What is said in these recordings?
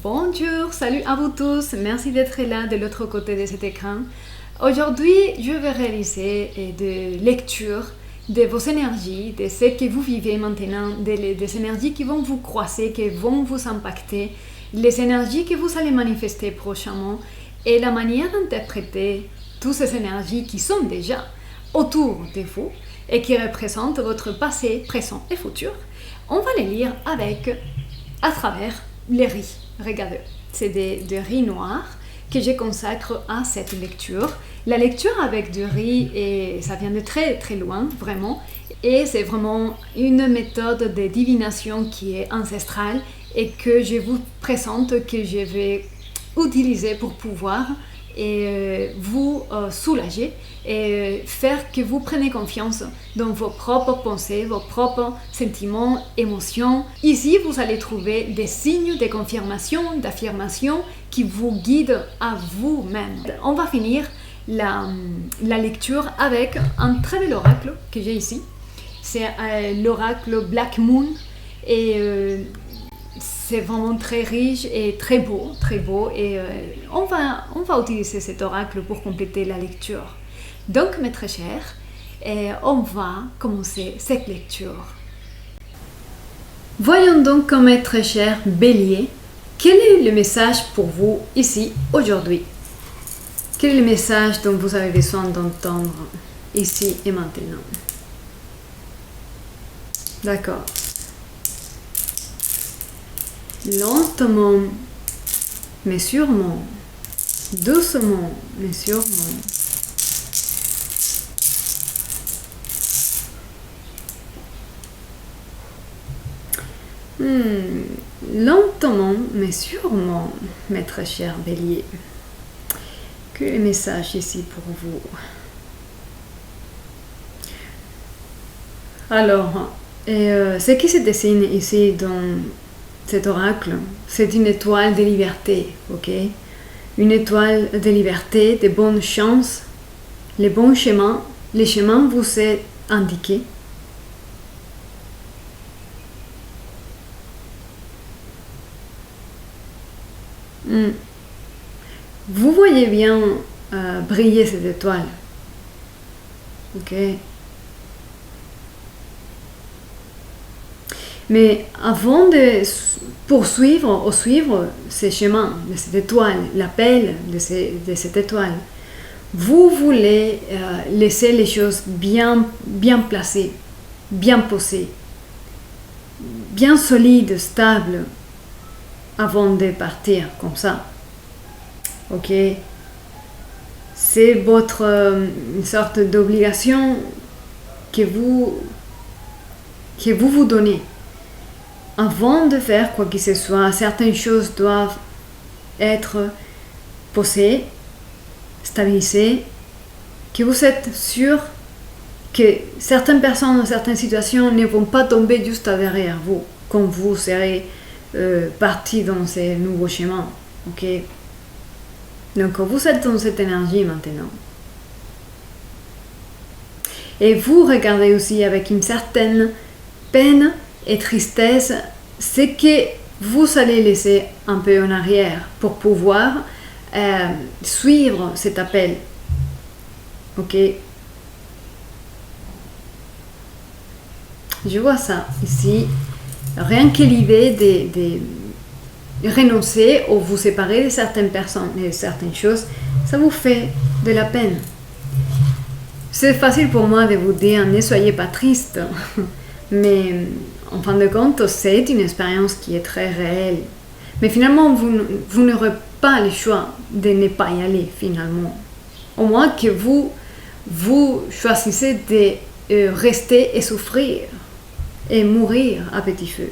Bonjour, salut à vous tous, merci d'être là de l'autre côté de cet écran. Aujourd'hui, je vais réaliser des lectures de vos énergies, de ce que vous vivez maintenant, des énergies qui vont vous croiser, qui vont vous impacter, les énergies que vous allez manifester prochainement et la manière d'interpréter toutes ces énergies qui sont déjà autour de vous et qui représentent votre passé, présent et futur. On va les lire à travers les riz. Regardez, c'est des riz noirs que je consacre à cette lecture. La lecture avec du riz, et ça vient de très très loin, vraiment. Et c'est vraiment une méthode de divination qui est ancestrale et que je vous présente, que je vais utiliser pour pouvoir vous soulager et faire que vous preniez confiance dans vos propres pensées, vos propres sentiments, émotions. Ici, vous allez trouver des signes de confirmation, d'affirmation qui vous guident à vous-même. On va finir la lecture avec un très bel oracle que j'ai ici. C'est l'oracle Black Moon et c'est vraiment très riche et très beau et on va utiliser cet oracle pour compléter la lecture. Donc mes très chers, on va commencer cette lecture. Voyons donc mes très chers béliers, quel est le message pour vous ici aujourd'hui? Quel est le message dont vous avez besoin d'entendre ici et maintenant? D'accord. Lentement, mais sûrement, doucement, mais sûrement. Lentement, mais sûrement, mes très chers béliers. Quel est le message ici pour vous? Alors, ce qui se dessine ici dans cet oracle, c'est une étoile de liberté, ok? Une étoile de liberté, de bonnes chances, les bons chemins, les chemins vous sont indiqués. Vous voyez bien briller cette étoile, ok? Mais avant de poursuivre ou suivre ces chemins de cette étoile, l'appel de cette étoile, vous voulez laisser les choses bien placées, bien posées, bien solides, stables, avant de partir comme ça. Ok? C'est votre une sorte d'obligation que vous donnez. Avant de faire quoi que ce soit, certaines choses doivent être posées, stabilisées, que vous êtes sûr que certaines personnes dans certaines situations ne vont pas tomber juste derrière vous quand vous serez parti dans ces nouveaux chemins. Ok? Donc vous êtes dans cette énergie maintenant. Et vous regardez aussi avec une certaine peine et tristesse ce que vous allez laisser un peu en arrière pour pouvoir suivre cet appel. Ok? Je vois ça ici. Rien que l'idée de renoncer ou vous séparer de certaines personnes et de certaines choses, ça vous fait de la peine. C'est facile pour moi de vous dire ne soyez pas triste, mais en fin de compte, c'est une expérience qui est très réelle. Mais finalement, vous n'aurez pas le choix de ne pas y aller, finalement. Au moins que vous choisissez de rester et souffrir et mourir à petit feu.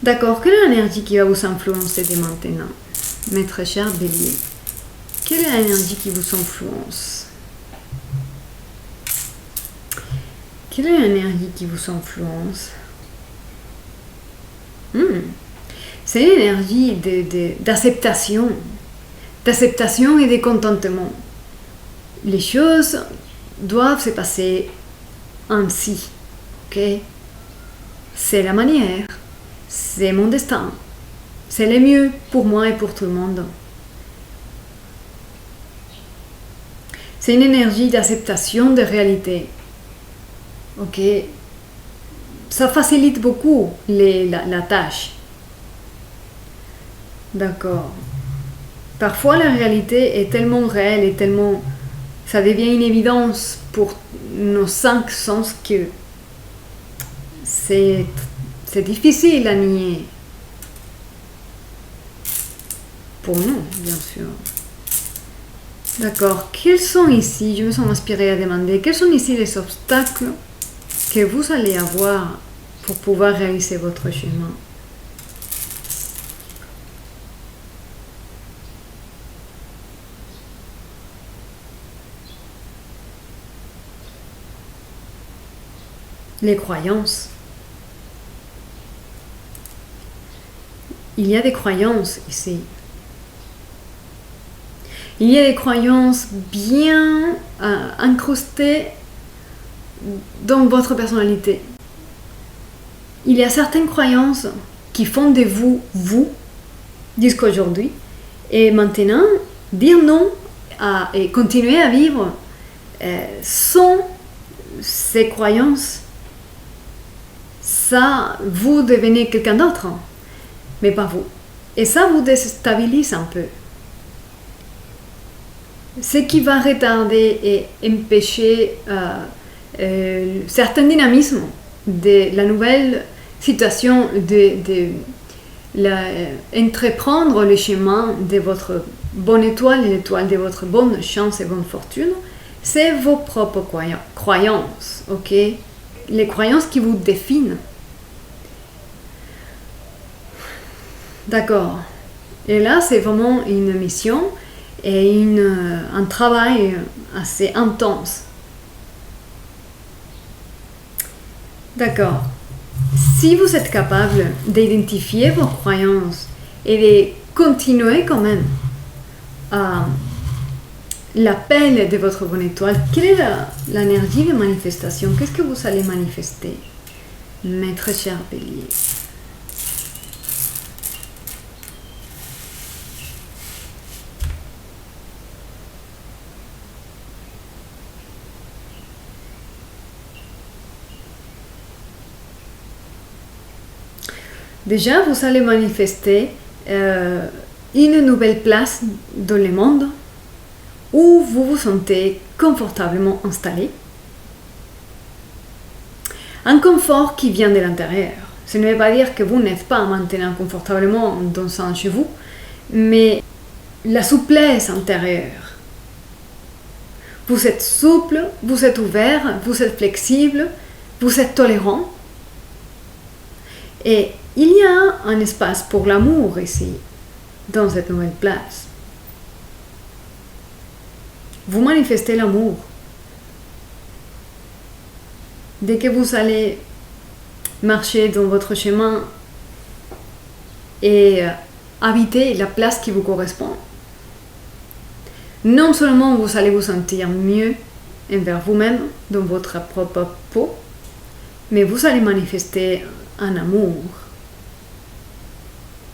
D'accord, quelle est l'énergie qui va vous influencer dès maintenant, mes très chers béliers? Quelle est l'énergie qui vous influence? Quelle est l'énergie qui vous influence? C'est une énergie d'acceptation et de contentement. Les choses doivent se passer ainsi, ok? C'est la manière, c'est mon destin, C'est le mieux pour moi et pour tout le monde. C'est une énergie d'acceptation de réalité. Ok, ça facilite beaucoup la tâche. D'accord. Parfois, la réalité est tellement réelle et tellement... Ça devient une évidence pour nos 5 sens que c'est difficile à nier. Pour nous, bien sûr. D'accord. Quels sont ici, je me sens inspirée à demander, quels sont ici les obstacles que vous allez avoir pour pouvoir réaliser votre chemin? Les croyances. Il y a des croyances ici. Il y a des croyances bien incrustées dans votre personnalité. Il y a certaines croyances qui font de vous, jusqu'à aujourd'hui. Et maintenant, dire non et continuer à vivre sans ces croyances, ça, vous devenez quelqu'un d'autre, mais pas vous. Et ça vous déstabilise un peu. Ce qui va retarder et empêcher certains dynamismes de la nouvelle situation entreprendre le chemin de votre bonne étoile et l'étoile de votre bonne chance et bonne fortune, c'est vos propres croyances, ok? Les croyances qui vous définissent. D'accord. Et là, c'est vraiment une mission et un travail assez intense. D'accord. Si vous êtes capable d'identifier vos croyances et de continuer quand même à l'appel de votre bonne étoile, quelle est l'énergie de manifestation? Qu'est-ce que vous allez manifester, maître cher bélier? Déjà, vous allez manifester une nouvelle place dans le monde où vous vous sentez confortablement installé. Un confort qui vient de l'intérieur. Ce ne veut pas dire que vous n'êtes pas maintenant confortablement dans un chez vous, mais la souplesse intérieure. Vous êtes souple, vous êtes ouvert, vous êtes flexible, vous êtes tolérant. Et il y a un espace pour l'amour ici, dans cette nouvelle place. Vous manifestez l'amour. Dès que vous allez marcher dans votre chemin et habiter la place qui vous correspond, non seulement vous allez vous sentir mieux envers vous-même dans votre propre peau, mais vous allez manifester un amour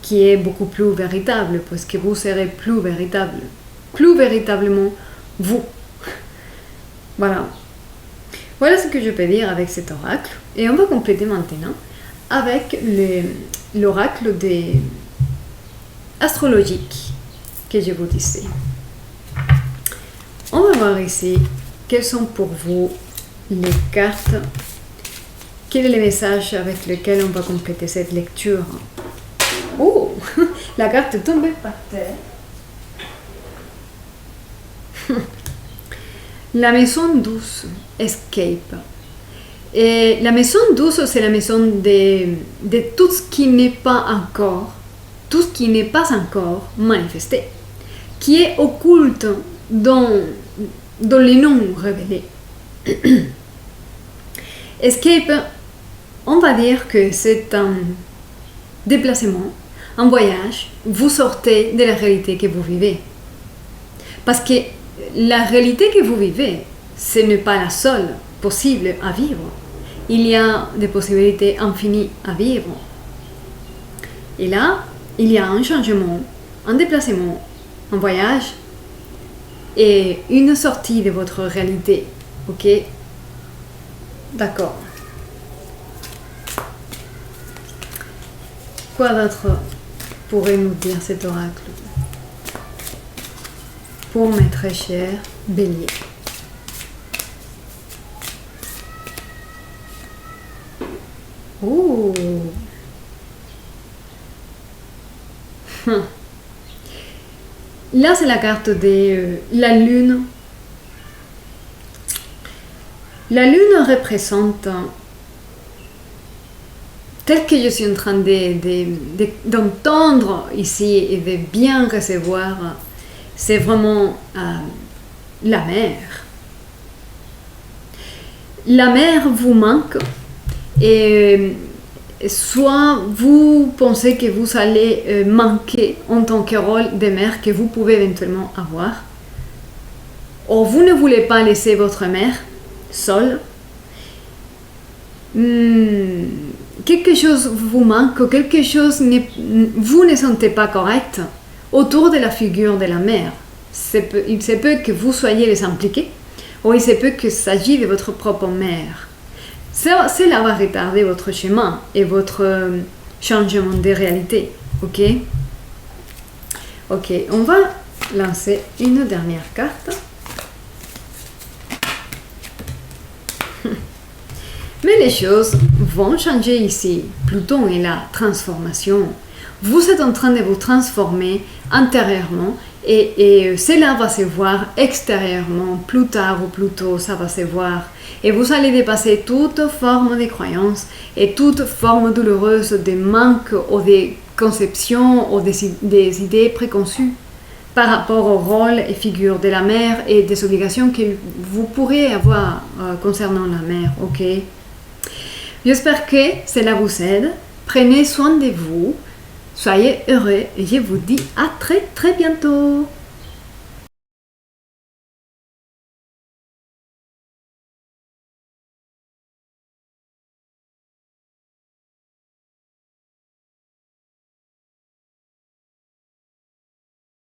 qui est beaucoup plus véritable, parce que vous serez plus véritablement vous. Voilà. Voilà ce que je peux dire avec cet oracle. Et on va compléter maintenant avec l'oracle astrologique que je vous disais. On va voir ici quelles sont pour vous les cartes. Quel est le message avec lequel on va compléter cette lecture? Oh, la carte est tombée par terre. La maison douce, escape. Et la maison douce, c'est la maison de tout ce qui n'est pas encore, manifesté, qui est occulte dans les noms révélés. Escape, on va dire que c'est un déplacement, un voyage. Vous sortez de la réalité que vous vivez. Parce que la réalité que vous vivez, ce n'est pas la seule possible à vivre. Il y a des possibilités infinies à vivre. Et là, il y a un changement, un déplacement, un voyage et une sortie de votre réalité. Ok? D'accord. Quoi d'autre pourrait nous dire cet oracle? Pour mes très chers béliers. Oh. Là, c'est la carte de la lune. La lune représente, tel que je suis en train d'entendre ici et de bien recevoir, c'est vraiment la mer. La mer vous manque et soit vous pensez que vous allez manquer en tant que rôle de mère que vous pouvez éventuellement avoir, ou vous ne voulez pas laisser votre mère seule. Quelque chose vous manque, ou quelque chose vous ne sentez pas correct autour de la figure de la mère. Il se peut que vous soyez les impliqués, ou il se peut qu'il s'agisse de votre propre mère. Cela va retarder votre chemin et votre changement de réalité. Ok? Ok, on va lancer une dernière carte. Mais les choses vont changer ici. Pluton est la transformation. Vous êtes en train de vous transformer intérieurement et cela va se voir extérieurement. Plus tard ou plus tôt, ça va se voir. Et vous allez dépasser toute forme de croyance et toute forme douloureuse de manque ou de conception ou des idées préconçues par rapport au rôle et figure de la mère et des obligations que vous pourriez avoir concernant la mère. Ok? J'espère que cela vous aide. Prenez soin de vous. Soyez heureux et je vous dis à très très bientôt.